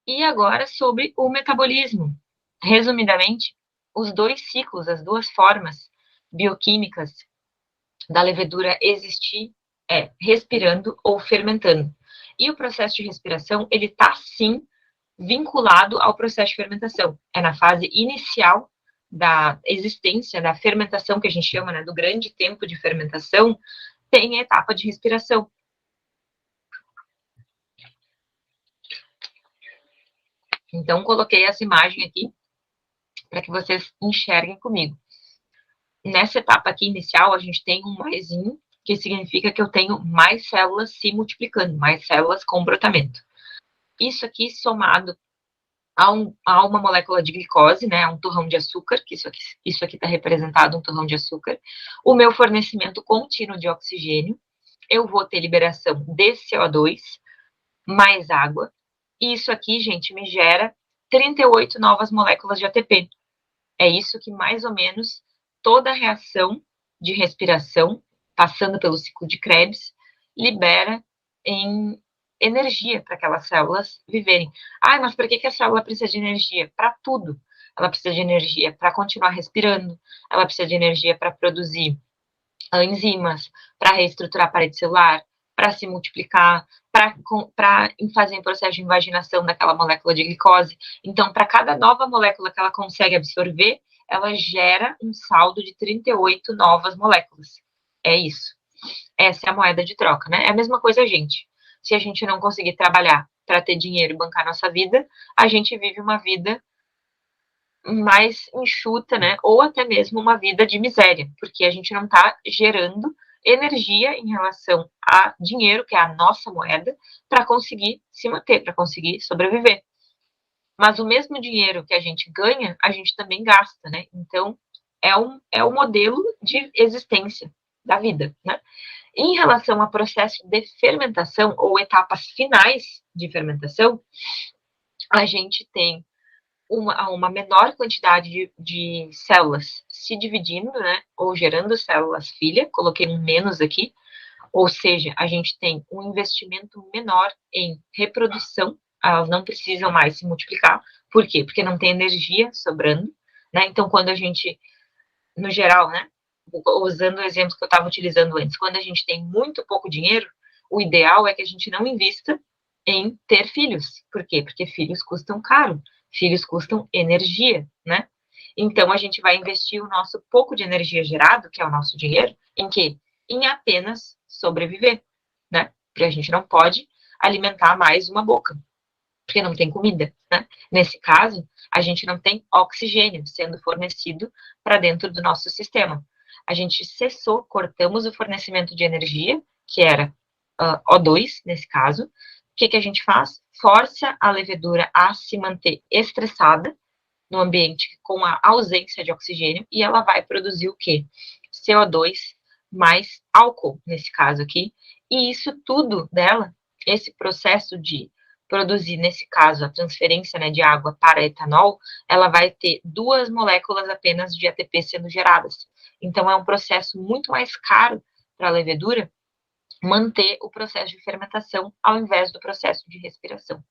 E agora sobre o metabolismo. Resumidamente, os dois ciclos, as duas formas bioquímicas da levedura existir é respirando ou fermentando. E o processo de respiração, ele está sim vinculado ao processo de fermentação. É na fase inicial da existência da fermentação, que a gente chama, né, do grande tempo de fermentação, tem a etapa de respiração. Então, coloquei essa imagem aqui para que vocês enxerguem comigo. Nessa etapa aqui inicial, a gente tem um maisinho, que significa que eu tenho mais células se multiplicando, mais células com brotamento. Isso aqui somado a uma molécula de glicose, né, um torrão de açúcar, que isso aqui está representado um torrão de açúcar, o meu fornecimento contínuo de oxigênio, eu vou ter liberação de CO2, mais água, e isso aqui, gente, me gera 38 novas moléculas de ATP. É isso que mais ou menos toda a reação de respiração, passando pelo ciclo de Krebs, libera em energia para aquelas células viverem. Ah, mas para que a célula precisa de energia? Para tudo. Ela precisa de energia para continuar respirando, ela precisa de energia para produzir enzimas, para reestruturar a parede celular, para se multiplicar, para fazer o processo de invaginação daquela molécula de glicose. Então, para cada nova molécula que ela consegue absorver, ela gera um saldo de 38 novas moléculas. É isso. Essa é a moeda de troca, né? É a mesma coisa, gente. Se a gente não conseguir trabalhar para ter dinheiro e bancar nossa vida, a gente vive uma vida mais enxuta, né? Ou até mesmo uma vida de miséria, porque a gente não está gerando energia em relação a dinheiro, que é a nossa moeda, para conseguir se manter, para conseguir sobreviver. Mas o mesmo dinheiro que a gente ganha, a gente também gasta, né? Então, é um modelo de existência da vida, né? Em relação ao processo de fermentação ou etapas finais de fermentação, a gente tem uma menor quantidade de células se dividindo, né, ou gerando células filha, coloquei um menos aqui, ou seja, a gente tem um investimento menor em reprodução, elas não precisam mais se multiplicar, por quê? Porque não tem energia sobrando, né, então quando a gente, no geral, né, usando o exemplo que eu estava utilizando antes, quando a gente tem muito pouco dinheiro, o ideal é que a gente não invista em ter filhos. Por quê? Porque filhos custam caro, filhos custam energia, né? Então a gente vai investir o nosso pouco de energia gerado, que é o nosso dinheiro, em quê? Em apenas sobreviver, né? Porque a gente não pode alimentar mais uma boca, porque não tem comida, né? Nesse caso, a gente não tem oxigênio sendo fornecido para dentro do nosso sistema. A gente cessou, cortamos o fornecimento de energia, que era O2, nesse caso. O que a gente faz? Força a levedura a se manter estressada no ambiente com a ausência de oxigênio e ela vai produzir o quê? CO2 mais álcool, nesse caso aqui. E isso tudo dela, esse processo de produzir, nesse caso, a transferência, né, de água para etanol, ela vai ter duas moléculas apenas de ATP sendo geradas. Então, é um processo muito mais caro para a levedura manter o processo de fermentação ao invés do processo de respiração.